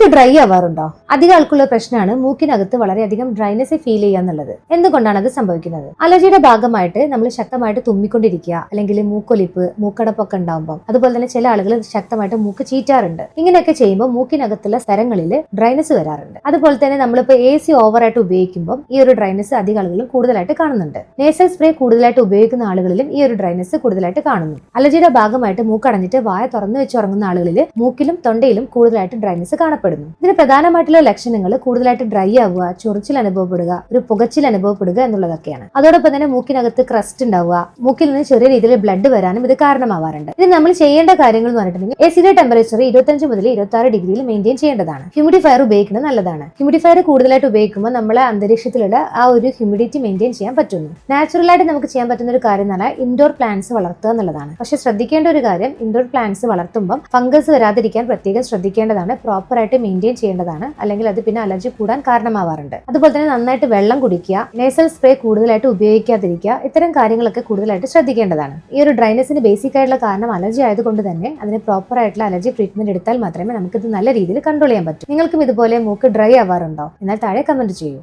മൂക്ക് ഡ്രൈ ആവാറുണ്ടോ? അധികം ആൾക്കുള്ള പ്രശ്നമാണ് മൂക്കിനകത്ത് വളരെയധികം ഡ്രൈനെസ് ഫീൽ ചെയ്യുക എന്നുള്ളത്. എന്തുകൊണ്ടാണ് അത് സംഭവിക്കുന്നത്? അലർജിയുടെ ഭാഗമായിട്ട് നമ്മൾ ശക്തമായിട്ട് തുമ്മിക്കൊണ്ടിരിക്കുക, അല്ലെങ്കിൽ മൂക്കൊലിപ്പ്, മൂക്കടപ്പൊക്കെ ഉണ്ടാകുമ്പോൾ, അതുപോലെ തന്നെ ചില ആളുകൾ ശക്തമായിട്ട് മൂക്ക് ചീറ്റാറുണ്ട്. ഇങ്ങനെയൊക്കെ ചെയ്യുമ്പോൾ മൂക്കിനകത്തുള്ള സ്ഥലങ്ങളിൽ ഡ്രൈനെസ് വരാറുണ്ട്. അതുപോലെ തന്നെ നമ്മളിപ്പോൾ AC ഓവറായിട്ട് ഉപയോഗിക്കുമ്പോൾ ഈ ഒരു ഡ്രൈനെസ് അധികം ആളുകളും കൂടുതലായിട്ട് കാണുന്നുണ്ട്. നേസൽ സ്പ്രേ കൂടുതലായിട്ട് ഉപയോഗിക്കുന്ന ആളുകളിലും ഈ ഒരു ഡ്രൈനെസ് കൂടുതലായിട്ട് കാണുന്നു. അലർജിയുടെ ഭാഗമായിട്ട് മൂക്കടഞ്ഞിട്ട് വായ തുറന്നു വെച്ച് ഉറങ്ങുന്ന ആളുകളിൽ മൂക്കിലും തൊണ്ടയിലും കൂടുതലായിട്ട് ഡ്രൈനെസ് കാണപ്പെടുന്നു. ഇതിന് പ്രധാനമായിട്ടുള്ള ലക്ഷണങ്ങൾ കൂടുതലായിട്ട് ഡ്രൈ ആവുക, ചൊറിച്ചിൽ അനുഭവപ്പെടുക, ഒരു പുകച്ചിൽ അനുഭവപ്പെടുക എന്നുള്ളതൊക്കെയാണ്. അതോടൊപ്പം തന്നെ മൂക്കിനകത്ത് ക്രസ്റ്റ് ഉണ്ടാവുക, മൂക്കിൽ നിന്ന് ചെറിയ രീതിയിൽ ബ്ലഡ് വരാനും ഇത് കാരണമാവാറുണ്ട്. ഇത് നമ്മൾ ചെയ്യേണ്ട കാര്യങ്ങൾ എന്ന് പറഞ്ഞിട്ടുണ്ടെങ്കിൽ AC ടെമ്പറേച്ചർ 25 മുതൽ 26 ഡിഗ്രിയിൽ മെയിൻറ്റെയിൻ ചെയ്യേണ്ടതാണ്. ഹ്യൂമിഡിഫയർ ഉപയോഗിക്കുന്നത് നല്ലതാണ്. ഹ്യൂമിഡിഫയർ കൂടുതലായിട്ട് ഉപയോഗിക്കുമ്പോൾ നമ്മളെ അന്തരീക്ഷത്തിലുള്ള ആ ഒരു ഹ്യൂമിഡിറ്റി മെയിൻറ്റെയിൻ ചെയ്യാൻ പറ്റുന്നു. നാച്ചുറലായിട്ട് നമുക്ക് ചെയ്യാൻ പറ്റുന്ന ഒരു കാര്യം എന്ന് പറഞ്ഞാൽ ഇൻഡോർ പ്ലാന്റ്സ് വളർത്തുക എന്നുള്ളതാണ്. പക്ഷെ ശ്രദ്ധിക്കേണ്ട ഒരു കാര്യം, ഇൻഡോർ പ്ലാന്റ്സ് വളർത്തുമ്പോൾ ഫംഗസ് വരാതിരിക്കാൻ പ്രത്യേകം ശ്രദ്ധിക്കേണ്ടതാണ്. പ്രോപ്പർ ആയിട്ട് മെയിൻറ്റെയിൻ ചെയ്യേണ്ടതാണ്. അല്ലെങ്കിൽ അത് പിന്നെ അലർജി കൂടാൻ കാരണമാവാറുണ്ട്. അതുപോലെ തന്നെ നന്നായിട്ട് വെള്ളം കുടിക്കുക, നേസൽ സ്പ്രേ കൂടുതലായിട്ട് ഉപയോഗിക്കാതിരിക്കുക, ഇത്തരം കാര്യങ്ങളൊക്കെ കൂടുതലായിട്ട് ശ്രദ്ധിക്കേണ്ടതാണ്. ഈ ഒരു ഡ്രൈനെസിന് ബേസിക് ആയിട്ടുള്ള കാരണം അലർജി ആയതുകൊണ്ട് തന്നെ അതിന് പ്രോപ്പർ ആയിട്ടുള്ള അലർജി ട്രീറ്റ്മെന്റ് എടുത്താൽ മാത്രമേ നമുക്കിത് നല്ല രീതിയിൽ കൺട്രോൾ ചെയ്യാൻ പറ്റൂ. നിങ്ങൾക്കും ഇതുപോലെ മൂക്ക് ഡ്രൈ ആവാറുണ്ടോ? എന്നാൽ താഴെ കമന്റ് ചെയ്യൂ.